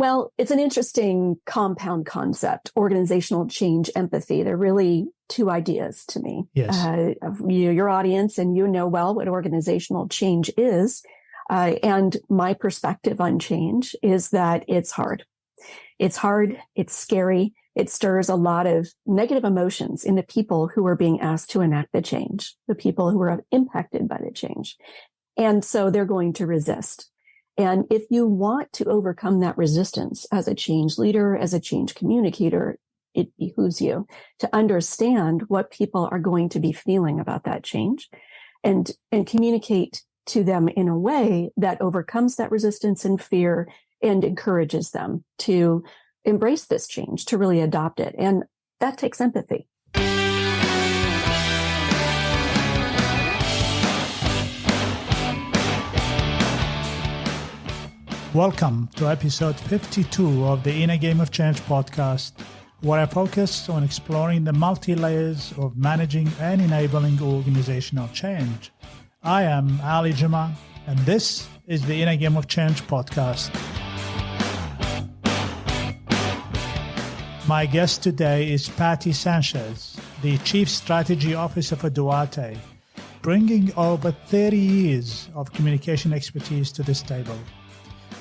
Well, it's an interesting compound concept, organizational change empathy. They're really two ideas to me. Yes. Your audience and you know well what organizational change is. And my perspective on change is that it's hard. It's hard. It's scary. It stirs a lot of negative emotions in the people who are being asked to enact the change, the people who are impacted by the change. And so they're going to resist. And if you want to overcome that resistance as a change leader, as a change communicator, it behooves you to understand what people are going to be feeling about that change and communicate to them in a way that overcomes that resistance and fear and encourages them to embrace this change, to really adopt it. And that takes empathy. Welcome to episode 52 of the Inner Game of Change podcast, where I focus on exploring the multi-layers of managing and enabling organizational change. I am Ali Jama, and this is the Inner Game of Change podcast. My guest today is Patti Sanchez, the Chief Strategy Officer for Duarte, bringing over 30 years of communication expertise to this table.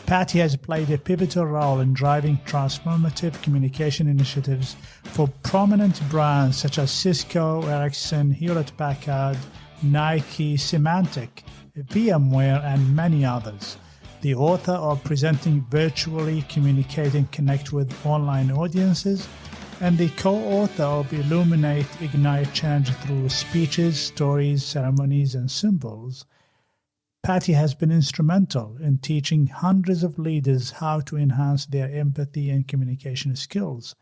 Patti has played a pivotal role in driving transformative communication initiatives for prominent brands such as Cisco, Ericsson, Hewlett-Packard, Nike, Symantec, VMware, and many others. The author of Presenting Virtually, Communicate and Connect with Online Audiences, and the co-author of Illuminate, Ignite Change Through Speeches, Stories, Ceremonies, and Symbols. Patti has been instrumental in teaching hundreds of leaders how to enhance their empathy and communication skills.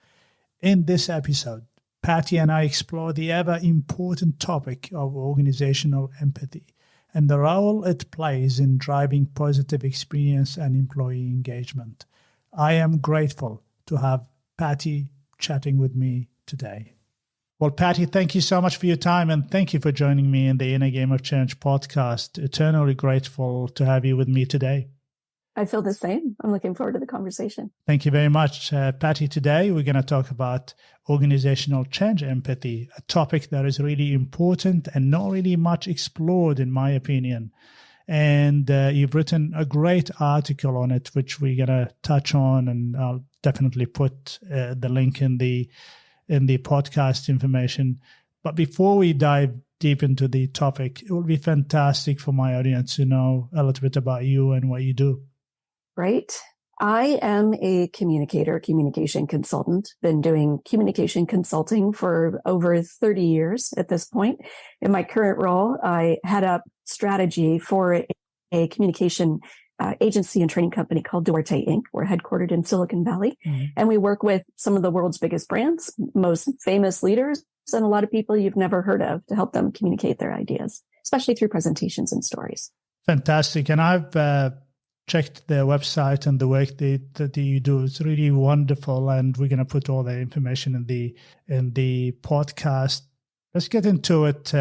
In this episode, Patti and I explore the ever-important topic of organizational empathy and the role it plays in driving positive experience and employee engagement. I am grateful to have Patti chatting with me today. Well, Patti, thank you so much for your time, and thank you for joining me in the Inner Game of Change podcast. Eternally grateful to have you with me today. I feel the same. I'm looking forward to the conversation. Thank you very much, Patti. Today, we're going to talk about organizational change empathy, a topic that is really important and not really much explored, in my opinion. And you've written a great article on it, which we're going to touch on, and I'll definitely put the link in the podcast information. But before we dive deep into the topic, it would be fantastic for my audience to know a little bit about you and what you do. Right. I am a communication consultant, been doing communication consulting for over 30 years at this point. In my current role, I head up strategy for a communication agency and training company called Duarte Inc. We're headquartered in Silicon Valley, and we work with some of the world's biggest brands, most famous leaders, and a lot of people you've never heard of to help them communicate their ideas, especially through presentations and stories. Fantastic. And I've checked their website and the work that you do. It's really wonderful, and we're going to put all the information in the podcast. Let's get into it,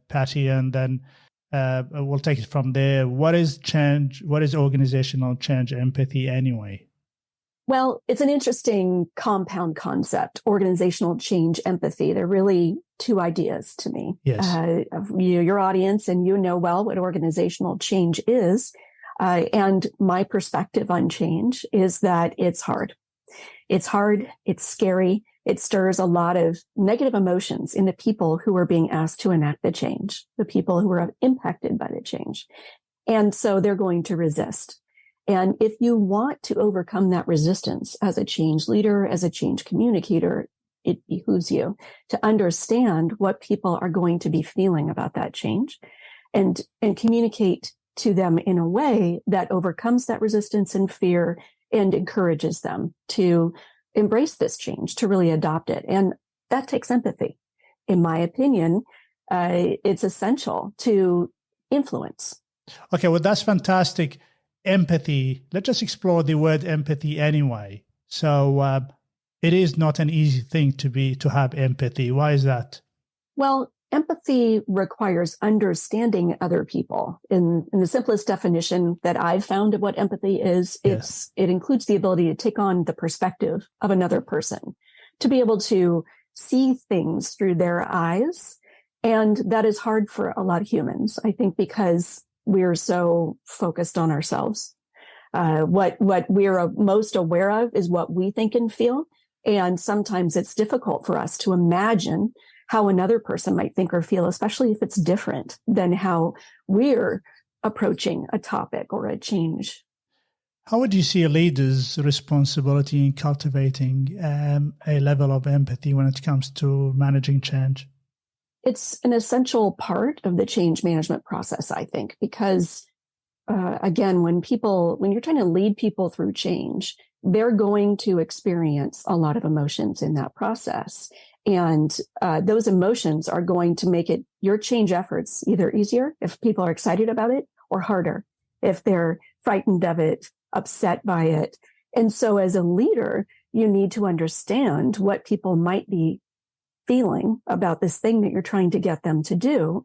Patti, and then we'll take it from there. What is change? What is organizational change empathy anyway? Well, it's an interesting compound concept, organizational change empathy. They're really two ideas to me. Yes. Your audience and you know well what organizational change is. And my perspective on change is that it's hard. It's hard. It's scary. It stirs a lot of negative emotions in the people who are being asked to enact the change, the people who are impacted by the change. And so they're going to resist. And if you want to overcome that resistance as a change leader, as a change communicator, it behooves you to understand what people are going to be feeling about that change and communicate to them in a way that overcomes that resistance and fear and encourages them to embrace this change, to really adopt it. And that takes empathy. In my opinion, it's essential to influence. Okay, well, that's fantastic. Empathy. Let's just explore the word empathy anyway. So it is not an easy thing to have empathy. Why is that? Well, empathy requires understanding other people. In the simplest definition that I've found of what empathy is, it includes the ability to take on the perspective of another person, to be able to see things through their eyes. And that is hard for a lot of humans, I think, because we're so focused on ourselves. What we're most aware of is what we think and feel. And sometimes it's difficult for us to imagine how another person might think or feel, especially if it's different than how we're approaching a topic or a change. How would you see a leader's responsibility in cultivating a level of empathy when it comes to managing change? It's an essential part of the change management process, I think, because again, when you're trying to lead people through change, they're going to experience a lot of emotions in that process. And those emotions are going to make your change efforts either easier if people are excited about it, or harder if they're frightened of it, upset by it. And so as a leader, you need to understand what people might be feeling about this thing that you're trying to get them to do.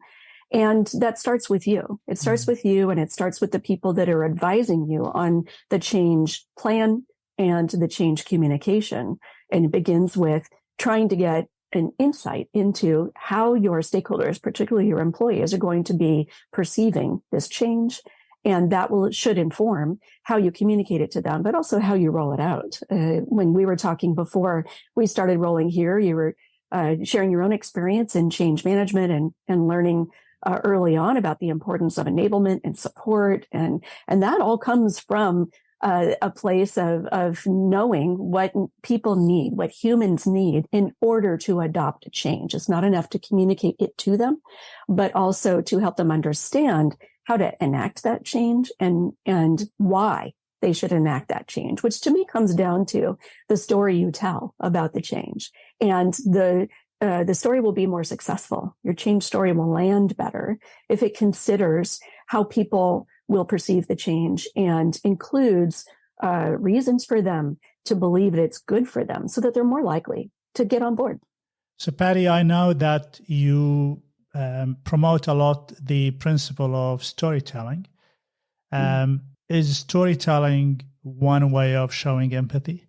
And that starts with you. It starts with you, and it starts with the people that are advising you on the change plan and the change communication. And it begins with trying to get an insight into how your stakeholders, particularly your employees, are going to be perceiving this change. And that should inform how you communicate it to them, but also how you roll it out. When we were talking before we started rolling here, you were sharing your own experience in change management and learning early on about the importance of enablement and support. And that all comes from a place of knowing what people need, what humans need in order to adopt a change. It's not enough to communicate it to them, but also to help them understand how to enact that change and why they should enact that change, which to me comes down to the story you tell about the change. And the story will be more successful. Your change story will land better if it considers how people will perceive the change and includes reasons for them to believe that it's good for them so that they're more likely to get on board. So, Patti, I know that you promote a lot the principle of storytelling. Is storytelling one way of showing empathy?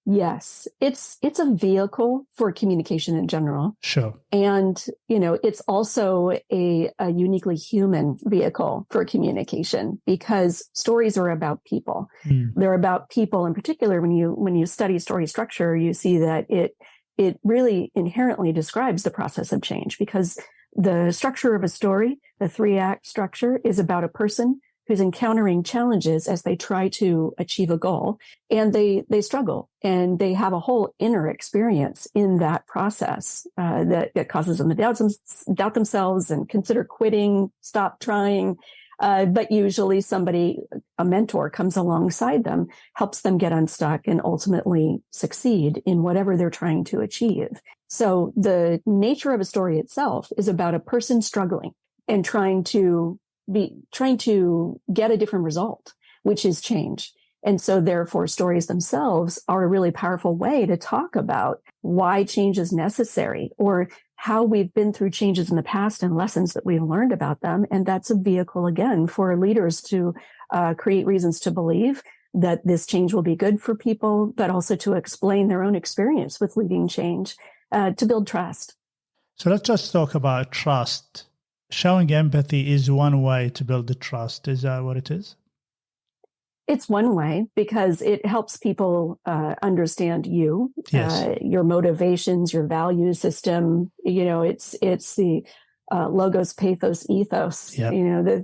Yes, it's a vehicle for communication in general. Sure. And, it's also a uniquely human vehicle for communication because stories are about people. They're about people in particular. When you study story structure, you see that it really inherently describes the process of change because the structure of a story, the 3-act structure, is about a person who's encountering challenges as they try to achieve a goal, and they struggle, and they have a whole inner experience in that process that causes them to doubt themselves and consider quitting, stop trying. But usually a mentor comes alongside them, helps them get unstuck and ultimately succeed in whatever they're trying to achieve. So the nature of a story itself is about a person struggling and trying to get a different result, which is change. And so therefore stories themselves are a really powerful way to talk about why change is necessary or how we've been through changes in the past and lessons that we've learned about them. And that's a vehicle, again, for leaders to create reasons to believe that this change will be good for people, but also to explain their own experience with leading change to build trust. So let's just talk about trust. Showing empathy is one way to build the trust. Is that what it is? It's one way because it helps people understand you, your motivations, your value system. It's the logos, pathos, ethos. Yep.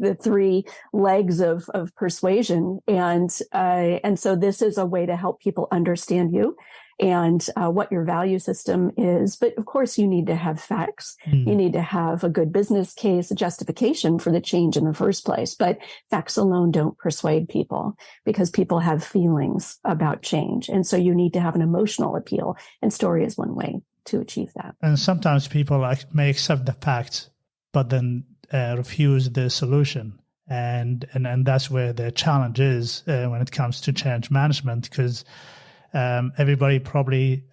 The 3 legs of persuasion, and so this is a way to help people understand you and what your value system is. But of course, you need to have facts. You need to have a good business case, a justification for the change in the first place. But facts alone don't persuade people because people have feelings about change. And so you need to have an emotional appeal. And story is one way to achieve that. And sometimes people may accept the facts, but then refuse the solution. And that's where the challenge is when it comes to change management, because everybody probably,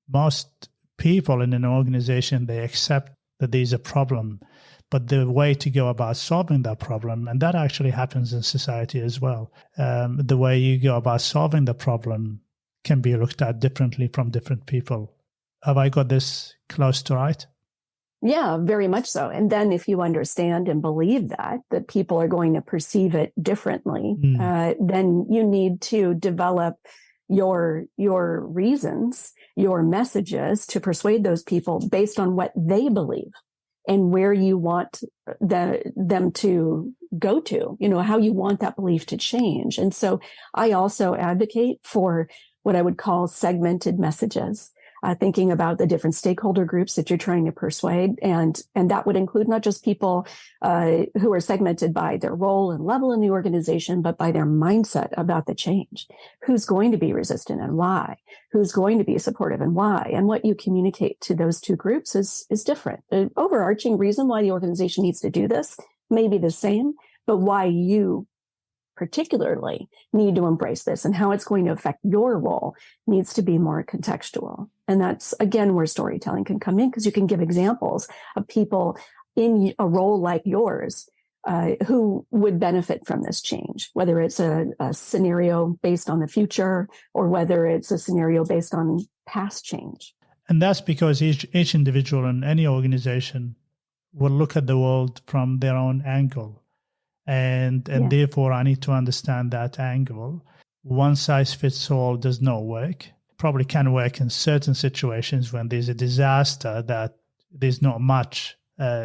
most people in an organization, they accept that there's a problem, but the way to go about solving that problem, and that actually happens in society as well, the way you go about solving the problem can be looked at differently from different people. Have I got this close to right? Yeah, very much so. And then if you understand and believe that people are going to perceive it differently, then you need to develop your reasons, your messages to persuade those people based on what they believe and where you want them to go to, how you want that belief to change. And so I also advocate for what I would call segmented messages, thinking about the different stakeholder groups that you're trying to persuade. And that would include not just people who are segmented by their role and level in the organization, but by their mindset about the change. Who's going to be resistant and why? Who's going to be supportive and why? And what you communicate to those two groups is different. The overarching reason why the organization needs to do this may be the same, but why you particularly need to embrace this and how it's going to affect your role needs to be more contextual. And that's, again, where storytelling can come in, because you can give examples of people in a role like yours who would benefit from this change, whether it's a scenario based on the future or whether it's a scenario based on past change. And that's because each individual in any organization will look at the world from their own angle. And therefore, I need to understand that angle. One size fits all does not work. Probably can work in certain situations when there's a disaster that there's not much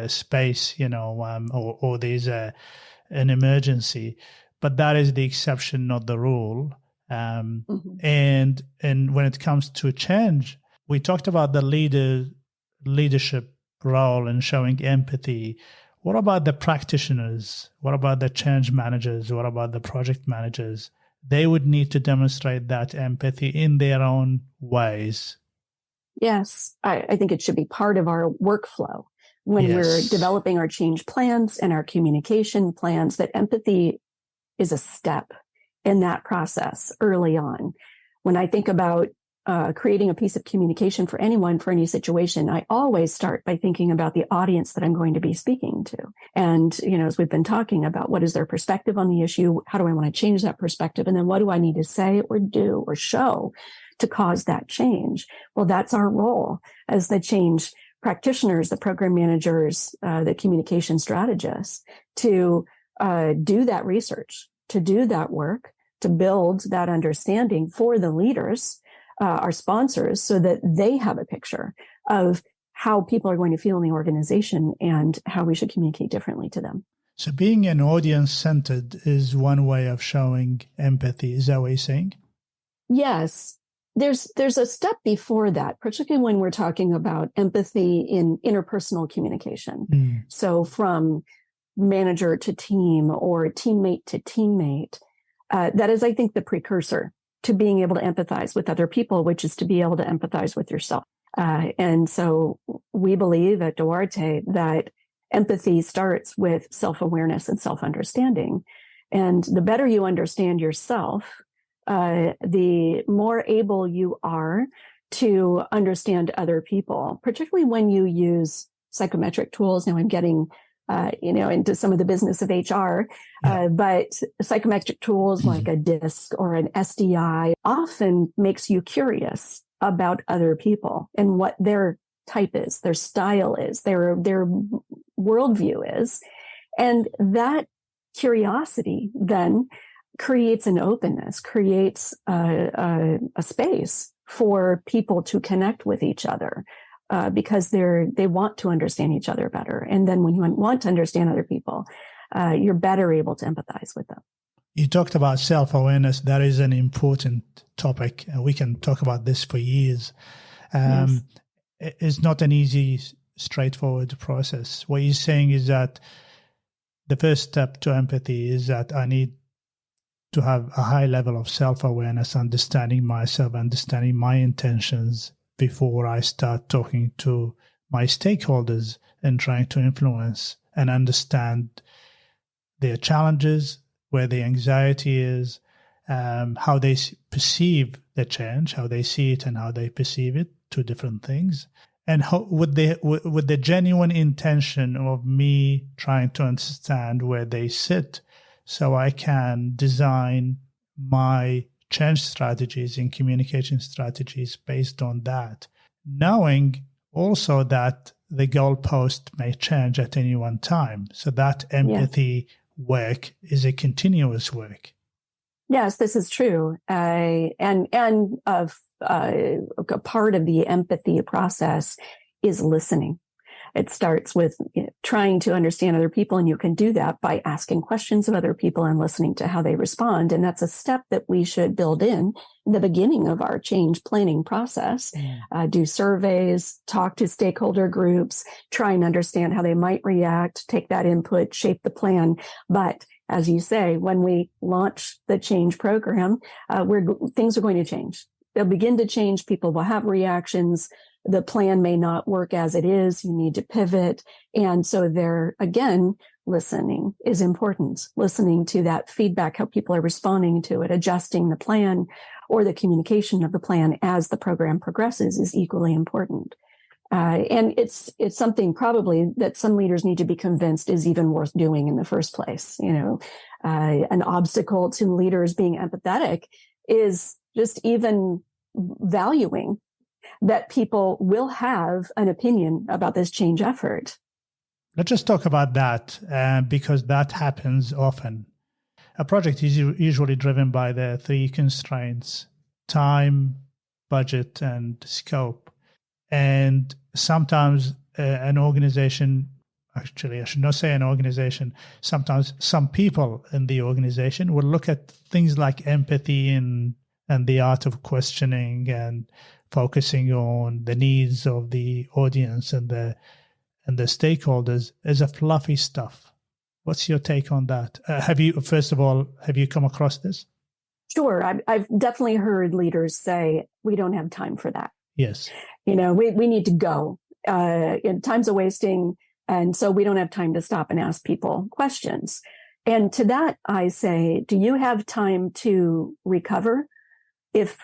space, or there's an emergency. But that is the exception, not the rule. And when it comes to change, we talked about the leadership role and showing empathy. What about the practitioners? What about the change managers? What about the project managers? They would need to demonstrate that empathy in their own ways. Yes, I think it should be part of our workflow when we're developing our change plans and our communication plans, that empathy is a step in that process early on. When I think about creating a piece of communication for anyone, for any situation, I always start by thinking about the audience that I'm going to be speaking to. And, as we've been talking about, what is their perspective on the issue? How do I want to change that perspective? And then what do I need to say or do or show to cause that change? Well, that's our role as the change practitioners, the program managers, the communication strategists, to do that research, to do that work, to build that understanding for the leaders, our sponsors, so that they have a picture of how people are going to feel in the organization and how we should communicate differently to them. So being an audience-centered is one way of showing empathy. Is that what you're saying? Yes. There's a step before that, particularly when we're talking about empathy in interpersonal communication. So from manager to team or teammate to teammate, that is, I think, the precursor to being able to empathize with other people, which is to be able to empathize with yourself. And so we believe at Duarte that empathy starts with self-awareness and self-understanding. And the better you understand yourself, the more able you are to understand other people, particularly when you use psychometric tools. Now I'm getting into some of the business of HR, but psychometric tools like a DISC or an SDI often makes you curious about other people and what their type is, their style is, their worldview is. And that curiosity then creates an openness, creates a space for people to connect with each other. Because they want to understand each other better. And then when you want to understand other people, you're better able to empathize with them. You talked about self-awareness. That is an important topic, and we can talk about this for years. Yes. It's not an easy, straightforward process. What you're saying is that the first step to empathy is that I need to have a high level of self-awareness, understanding myself, understanding my intentions, before I start talking to my stakeholders and trying to influence and understand their challenges, where the anxiety is, how they perceive the change, how they see it and how they perceive it, two different things. and with the genuine intention of me trying to understand where they sit, so I can design my change strategies and communication strategies based on that, knowing also that the goalpost may change at any one time. So that empathy work is a continuous work. Yes, this is true. And a part of the empathy process is listening. It starts with trying to understand other people, and you can do that by asking questions of other people and listening to how they respond. And that's a step that we should build in the beginning of our change planning process. Do surveys, talk to stakeholder groups, try and understand how they might react, take that input, shape the plan. But as you say, when we launch the change program, things are going to change. They'll begin to change. People will have reactions. The plan may not work as it is. You need to pivot. And so there, again, listening is important. Listening to that feedback, how people are responding to it, adjusting the plan or the communication of the plan as the program progresses is equally important. And it's something probably that some leaders need to be convinced is even worth doing in the first place. An obstacle to leaders being empathetic is just even valuing that people will have an opinion about this change effort. Let's just talk about that because that happens often. A project is usually driven by the three constraints: time, budget, and scope. And sometimes an organization, actually, I should not say an organization, sometimes some people in the organization will look at things like empathy and the art of questioning and focusing on the needs of the audience and the stakeholders as a fluffy stuff. What's your take on that? Have you come across this? Sure. I've definitely heard leaders say, we don't have time for that. Yes. We need to go. Time's a wasting. And so we don't have time to stop and ask people questions. And to that, I say, do you have time to recover if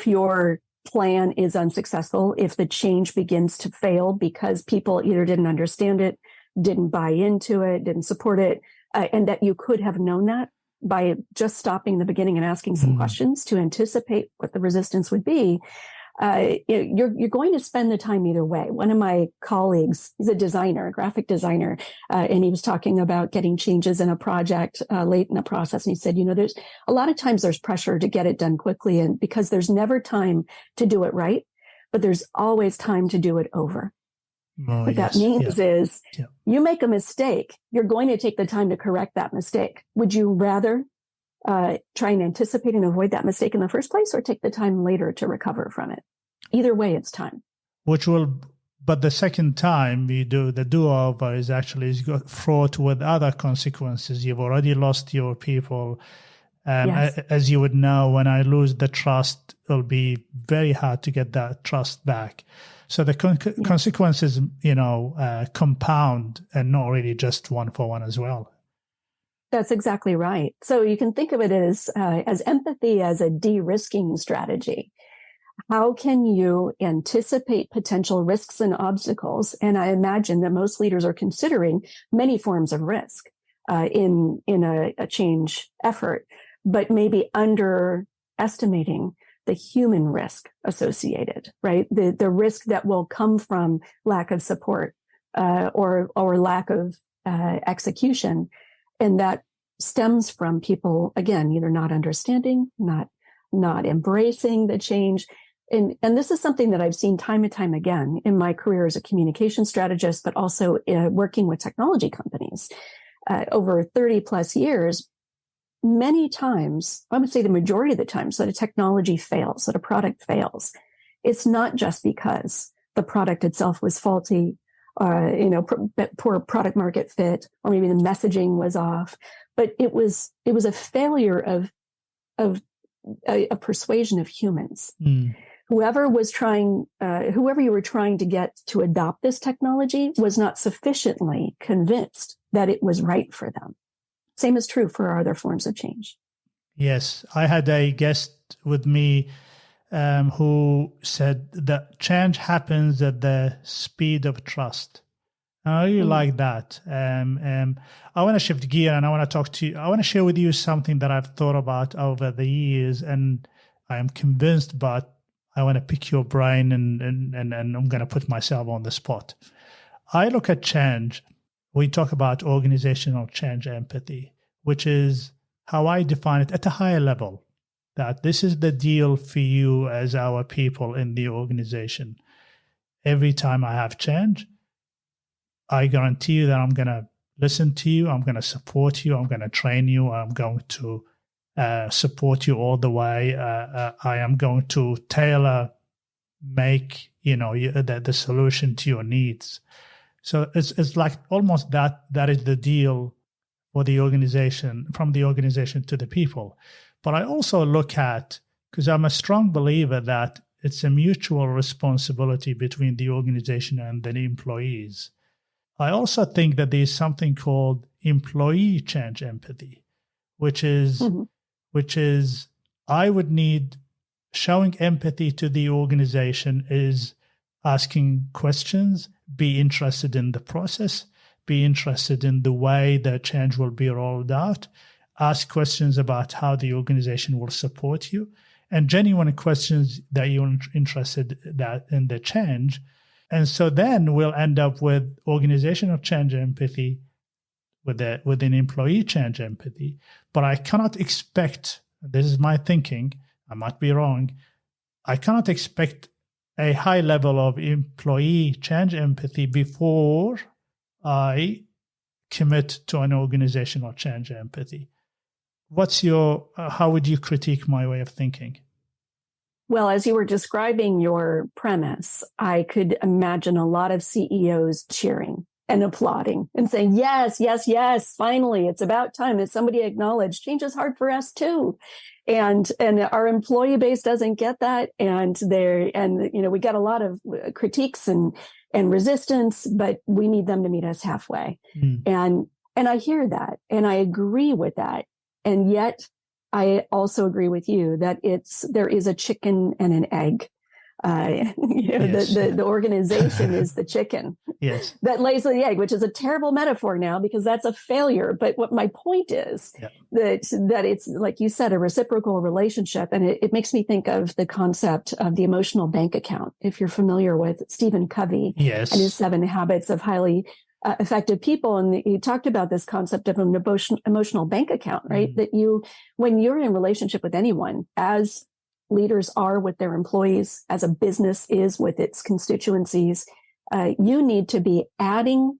your plan is unsuccessful, if the change begins to fail because people either didn't understand it, didn't buy into it, didn't support it, and that you could have known that by just stopping the beginning and asking some questions to anticipate what the resistance would be, you're going to spend the time either way. One of my colleagues, he's a designer, a graphic designer, and he was talking about getting changes in a project late in the process. And he said, there's a lot of times there's pressure to get it done quickly, and because there's never time to do it right, but there's always time to do it over. What that means is you make a mistake, you're going to take the time to correct that mistake. Would you rather try and anticipate and avoid that mistake in the first place, or take the time later to recover from it? Either way, it's time. But the second time you do the do-over is fraught with other consequences. You've already lost your people. As you would know, when I lose the trust, it'll be very hard to get that trust back. So the consequences, compound and not really just one for one as well. That's exactly right. So you can think of it as empathy as a de-risking strategy. How can you anticipate potential risks and obstacles? And I imagine that most leaders are considering many forms of risk in a change effort, but maybe underestimating the human risk associated, right? The risk that will come from lack of support or lack of execution. And that stems from people, again, either not understanding, not embracing the change. And this is something that I've seen time and time again in my career as a communication strategist, but also working with technology companies over 30 plus years. Many times, I would say the majority of the times that a technology fails, that a product fails, it's not just because the product itself was faulty, poor product market fit, or maybe the messaging was off, but it was a failure of a persuasion of humans. Whoever you were trying to get to adopt this technology was not sufficiently convinced that it was right for them. Same is true for our other forms of change. Yes, I had a guest with me who said that change happens at the speed of trust. And I really like that. I want to shift gear and I want to talk to you. I want to share with you something that I've thought about over the years, and I am convinced, but I want to pick your brain and I'm going to put myself on the spot. I look at change. We talk about organizational change empathy, which is how I define it at a higher level, that this is the deal for you as our people in the organization. Every time I have change, I guarantee you that I'm going to listen to you, I'm going to support you, I'm going to train you, I'm going to support you all the way. I am going to tailor make the solution to your needs. So it's like almost that is the deal for the organization, from the organization to the people. But I also look at, because I'm a strong believer that it's a mutual responsibility between the organization and the employees. I also think that there's something called employee change empathy, which is I would need showing empathy to the organization is asking questions, be interested in the process, be interested in the way the change will be rolled out, ask questions about how the organization will support you, and genuine questions that you're interested in the change. And so then we'll end up with organizational change empathy, with an employee change empathy. But I cannot expect, this is my thinking, I might be wrong, I cannot expect a high level of employee change empathy before I commit to an organizational change empathy. What's your, how would you critique my way of thinking? Well, as you were describing your premise, I could imagine a lot of CEOs cheering and applauding and saying, yes, yes, yes, finally, it's about time that somebody acknowledged change is hard for us too. And our employee base doesn't get that. And we got a lot of critiques and resistance, but we need them to meet us halfway. And I hear that and I agree with that. And yet I also agree with you that there is a chicken and an egg. Yes. The organization is the chicken that lays the egg, which is a terrible metaphor now because that's a failure. But what my point is that it's, like you said, a reciprocal relationship. And it makes me think of the concept of the emotional bank account. If you're familiar with Stephen Covey and his 7 habits of highly effective people. And he talked about this concept of an emotional bank account, right? That when you're in relationship with anyone, as leaders are with their employees, as a business is with its constituencies, you need to be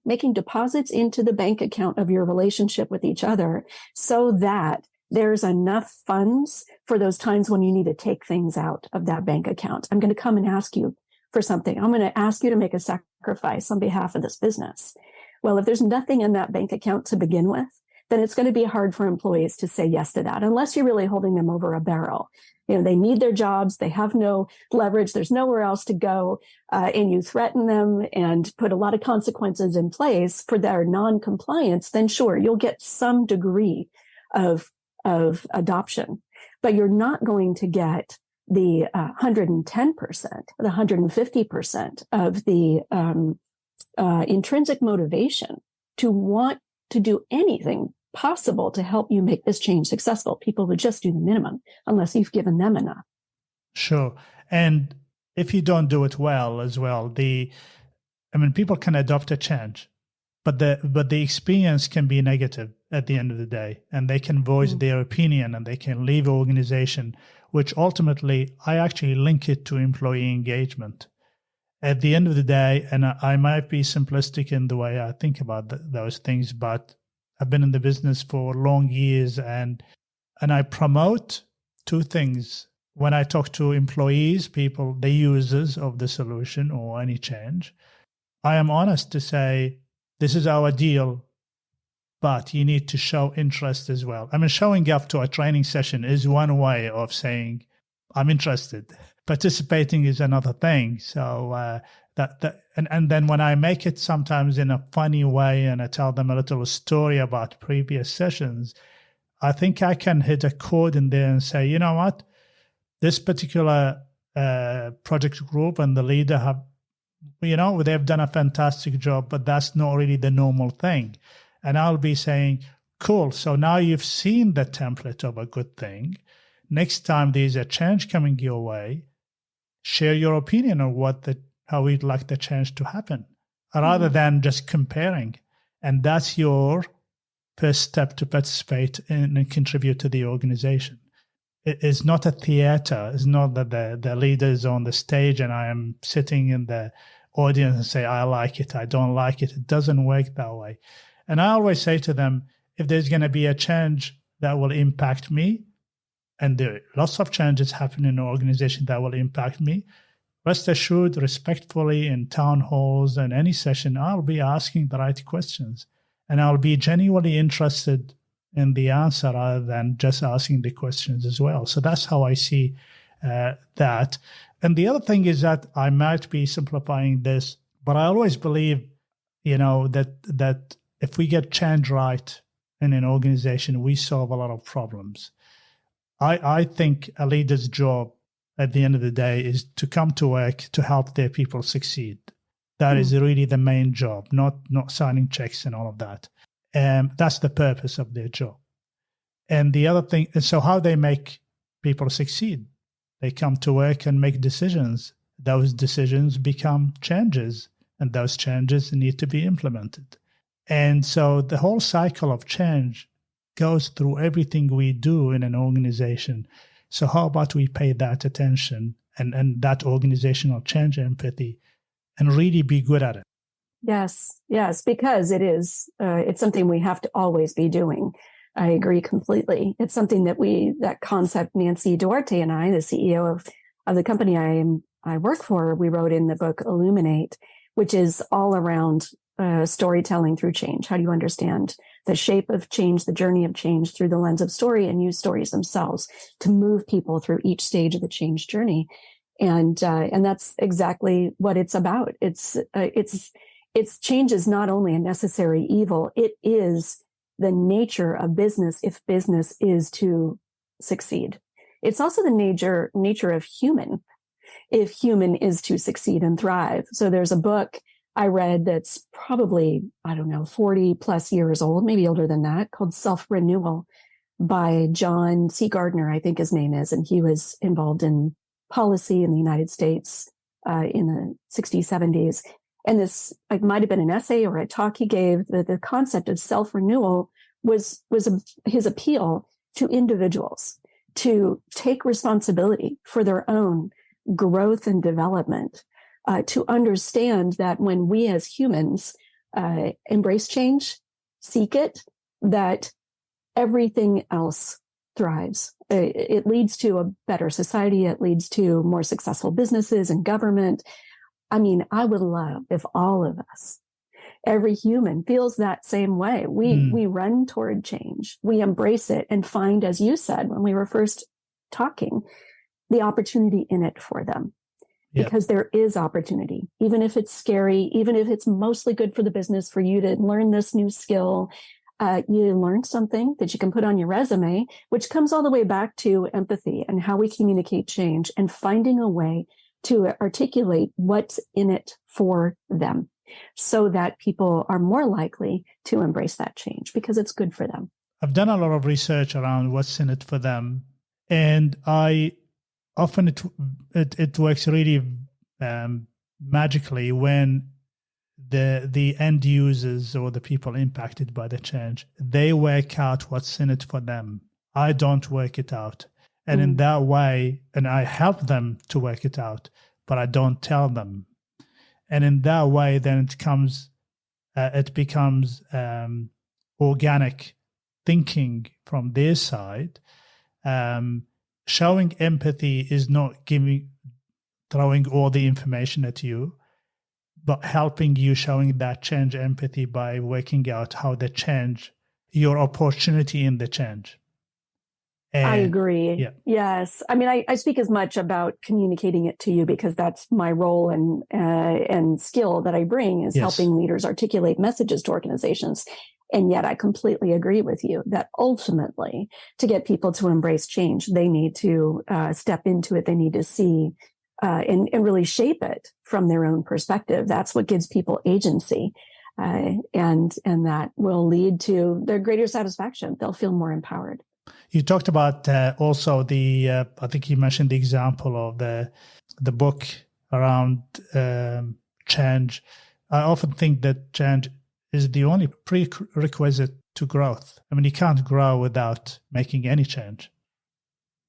making deposits into the bank account of your relationship with each other so that there's enough funds for those times when you need to take things out of that bank account. I'm going to come and ask you for something. I'm going to ask you to make a sacrifice on behalf of this business. Well, if there's nothing in that bank account to begin with, then it's going to be hard for employees to say yes to that, unless you're really holding them over a barrel. They need their jobs. They have no leverage. There's nowhere else to go. And you threaten them and put a lot of consequences in place for their non-compliance, then sure, you'll get some degree of adoption, but you're not going to get the 110%, the 150% of the intrinsic motivation to want to do anything possible to help you make this change successful. People would just do the minimum unless you've given them enough. Sure. And if you don't do it well as well, people can adopt a change, but the experience can be negative at the end of the day, and they can voice their opinion and they can leave an organization, which ultimately I actually link it to employee engagement. At the end of the day, and I might be simplistic in the way I think about those things, but I've been in the business for long years, and I promote 2 things. When I talk to employees, people, the users of the solution or any change, I am honest to say, this is our deal, but you need to show interest as well. Showing up to a training session is one way of saying, I'm interested. Participating is another thing. So and then when I make it sometimes in a funny way and I tell them a little story about previous sessions, I think I can hit a chord in there and say, you know what, this particular project group and the leader have, they've done a fantastic job, but that's not really the normal thing. And I'll be saying, cool, so now you've seen the template of a good thing. Next time there's a change coming your way, share your opinion on how you'd like the change to happen, rather than just comparing. And that's your first step to participate in and contribute to the organization. It is not a theater. It's not that the leader is on the stage and I am sitting in the audience and say, I like it, I don't like it. It doesn't work that way. And I always say to them, if there's going to be a change that will impact me, and there are lots of changes happen in an organization that will impact me, rest assured, respectfully in town halls and any session, I'll be asking the right questions. And I'll be genuinely interested in the answer rather than just asking the questions as well. So that's how I see that. And the other thing is that I might be simplifying this, but I always believe, that if we get change right in an organization, we solve a lot of problems. I think a leader's job at the end of the day is to come to work to help their people succeed. That is really the main job, not signing checks and all of that. That's the purpose of their job. And the other thing, so how they make people succeed, they come to work and make decisions. Those decisions become changes, and those changes need to be implemented. And so the whole cycle of change goes through everything we do in an organization. So how about we pay that attention and that organizational change empathy and really be good at it? Yes, because it's something we have to always be doing. I agree completely. It's something that concept, Nancy Duarte and I, the CEO of the company I work for, we wrote in the book Illuminate, which is all around storytelling through change. How do you understand the shape of change, the journey of change through the lens of story, and use stories themselves to move people through each stage of the change journey? And that's exactly what it's about. It's change is not only a necessary evil, it is the nature of business if business is to succeed. It's also the nature of human if human is to succeed and thrive. So there's a book I read that's probably, 40 plus years old, maybe older than that, called Self-Renewal by John C. Gardner, I think his name is. And he was involved in policy in the United States in the 60s, 70s. And this might have been an essay or a talk he gave. The concept of self-renewal was his appeal to individuals to take responsibility for their own growth and development, to understand that when we as humans embrace change, seek it, that everything else thrives. It leads to a better society. It leads to more successful businesses and government. I mean, I would love if all of us, every human feels that same way. We run toward change. We embrace it and find, as you said, when we were first talking, the opportunity in it for them. Because there is opportunity, even if it's scary, even if it's mostly good for the business for you to learn this new skill. You learned something that you can put on your resume, which comes all the way back to empathy and how we communicate change and finding a way to articulate what's in it for them so that people are more likely to embrace that change because it's good for them. I've done a lot of research around what's in it for them. And often it works really magically when the end users or the people impacted by the change, they work out what's in it for them. I don't work it out. And in that way, and I help them to work it out, but I don't tell them. And in that way, then it becomes organic thinking from their side. Showing empathy is not throwing all the information at you, but helping you showing that change empathy by working out how the change, your opportunity in the change. And, I agree. Yeah. Yes. I mean, I speak as much about communicating it to you because that's my role and skill that I bring is helping leaders articulate messages to organizations. And yet I completely agree with you that ultimately to get people to embrace change, they need to step into it. They need to see and really shape it from their own perspective. That's what gives people agency. And that will lead to their greater satisfaction. They'll feel more empowered. You talked about also I think you mentioned the example of the book around change. I often think that change is the only prerequisite to growth. I mean, you can't grow without making any change.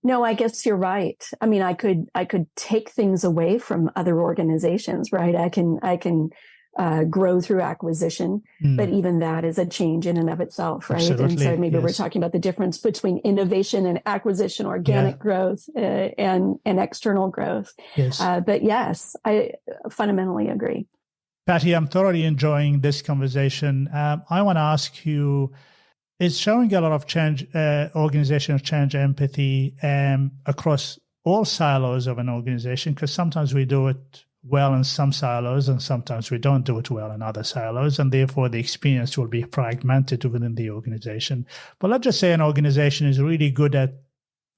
No, I guess you're right. I mean, I could take things away from other organizations, right? I can grow through acquisition, but even that is a change in and of itself, right? Absolutely, and so maybe yes. we're talking about the difference between innovation and acquisition, organic growth and external growth. Yes. But yes, I fundamentally agree. Patti, I'm thoroughly enjoying this conversation. I want to ask you, is showing a lot of change, organizational change empathy across all silos of an organization? Because sometimes we do it well in some silos and sometimes we don't do it well in other silos, and therefore the experience will be fragmented within the organization. But let's just say an organization is really good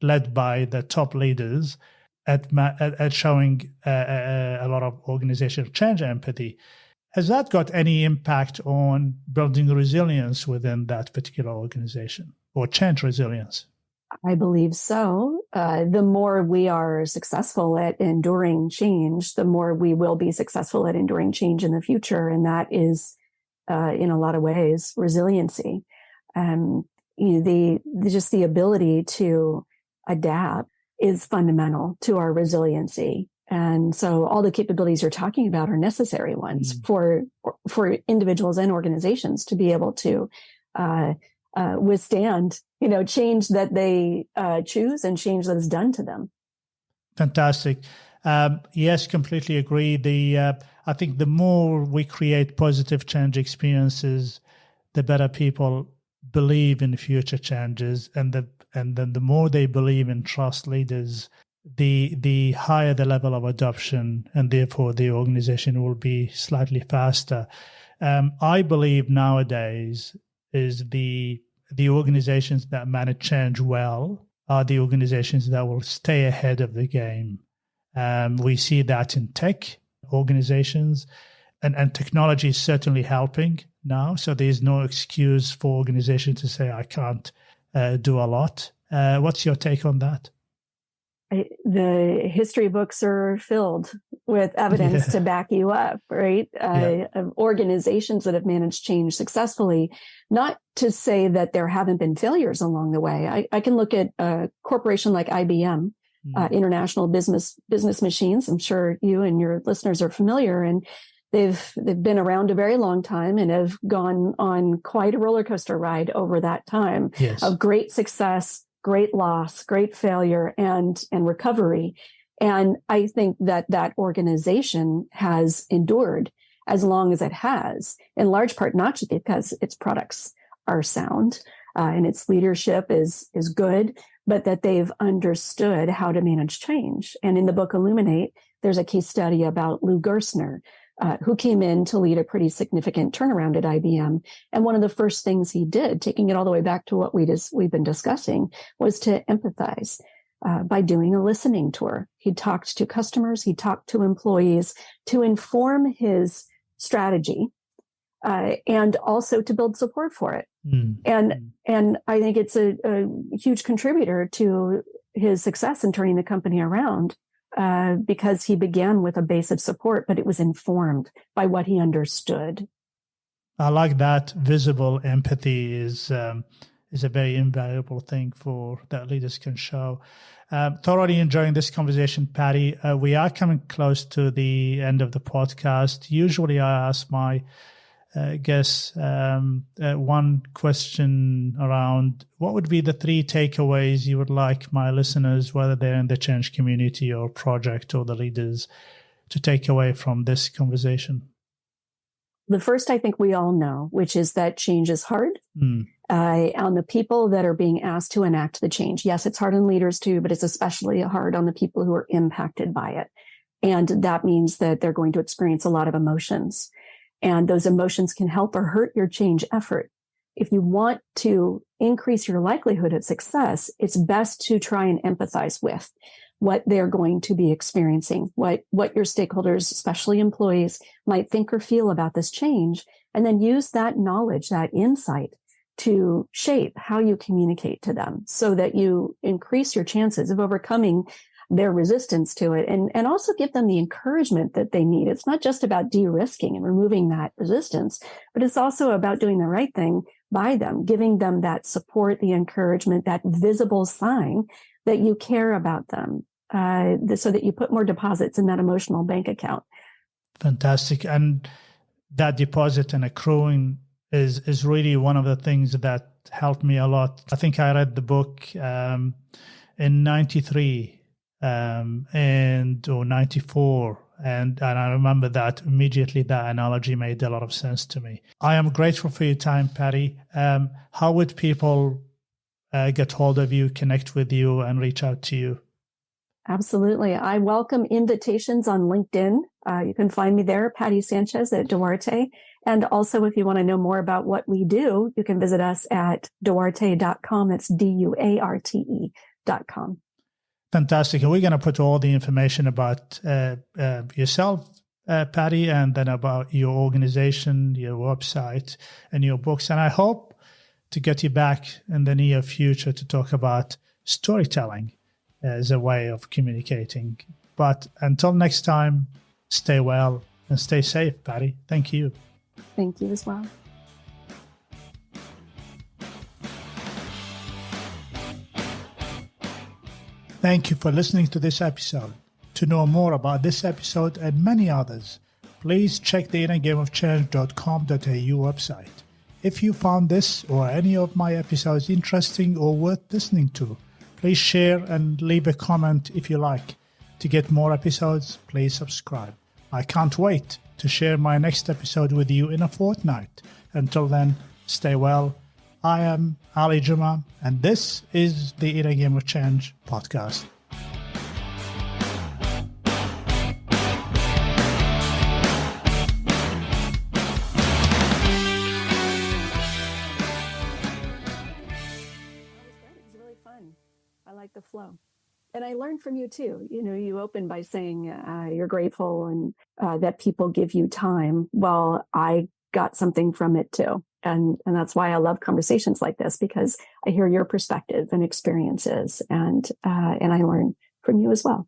led by the top leaders at showing a lot of organizational change empathy. Has that got any impact on building resilience within that particular organization or change resilience? I believe so. The more we are successful at enduring change, the more we will be successful at enduring change in the future. And that is, in a lot of ways, resiliency. Just the ability to adapt is fundamental to our resiliency. And so all the capabilities you're talking about are necessary ones for individuals and organizations to be able to withstand, change that they choose and change that is done to them. Fantastic. Yes, completely agree. I think the more we create positive change experiences, the better people believe in future changes, and then the more they believe and trust leaders, the higher the level of adoption, and therefore the organization will be slightly faster. I believe nowadays is the organizations that manage change well are the organizations that will stay ahead of the game. We see that in tech organizations, and technology is certainly helping now. So there's no excuse for organizations to say, I can't do a lot. What's your take on that? The history books are filled with evidence to back you up, right? Of organizations that have managed change successfully. Not to say that there haven't been failures along the way. I can look at a corporation like IBM, International Business Machines. I'm sure you and your listeners are familiar, and they've been around a very long time and have gone on quite a roller coaster ride over that time of great success, great loss, great failure, and recovery. And I think that organization has endured as long as it has, in large part, not just because its products are sound and its leadership is good, but that they've understood how to manage change. And in the book Illuminate, there's a case study about Lou Gerstner, who came in to lead a pretty significant turnaround at IBM. And one of the first things he did, taking it all the way back to what we've been discussing, was to empathize by doing a listening tour. He talked to customers, he talked to employees to inform his strategy and also to build support for it. And I think it's a huge contributor to his success in turning the company around. Because he began with a base of support, but it was informed by what he understood. I like that. Visible empathy is a very invaluable thing that leaders can show. Thoroughly enjoying this conversation, Patti. We are coming close to the end of the podcast. Usually I ask my guests one question around what would be the 3 takeaways you would like my listeners, whether they're in the change community or project or the leaders, to take away from this conversation? The first, I think we all know, which is that change is hard on the people that are being asked to enact the change. Yes, it's hard on leaders too, but it's especially hard on the people who are impacted by it. And that means that they're going to experience a lot of emotions. And those emotions can help or hurt your change effort. If you want to increase your likelihood of success, it's best to try and empathize with what they're going to be experiencing, what your stakeholders, especially employees, might think or feel about this change, and then use that knowledge, that insight to shape how you communicate to them so that you increase your chances of overcoming their resistance to it, and also give them the encouragement that they need. It's not just about de-risking and removing that resistance, but it's also about doing the right thing by them, giving them that support, the encouragement, that visible sign that you care about them, so that you put more deposits in that emotional bank account. Fantastic. And that deposit and accruing is really one of the things that helped me a lot. I think I read the book in 93 or 94. And I remember that immediately that analogy made a lot of sense to me. I am grateful for your time, Patti. How would people get hold of you, connect with you, and reach out to you? Absolutely. I welcome invitations on LinkedIn. You can find me there, Patti Sanchez at Duarte. And also, if you want to know more about what we do, you can visit us at duarte.com. That's duarte.com. Fantastic. And we're going to put all the information about yourself, Patti, and then about your organization, your website, and your books. And I hope to get you back in the near future to talk about storytelling as a way of communicating. But until next time, stay well and stay safe, Patti. Thank you. Thank you as well. Thank you for listening to this episode. To know more about this episode and many others, please check the innergameofchange.com.au website. If you found this or any of my episodes interesting or worth listening to, please share and leave a comment if you like. To get more episodes, please subscribe. I can't wait to share my next episode with you in a fortnight. Until then, stay well. I am Ali Juma, and this is the Inner Game of Change podcast. It was really fun. I like the flow. And I learned from you too. You know, you opened by saying you're grateful and that people give you time. Well, I got something from it too. And that's why I love conversations like this, because I hear your perspective and experiences, and I learn from you as well.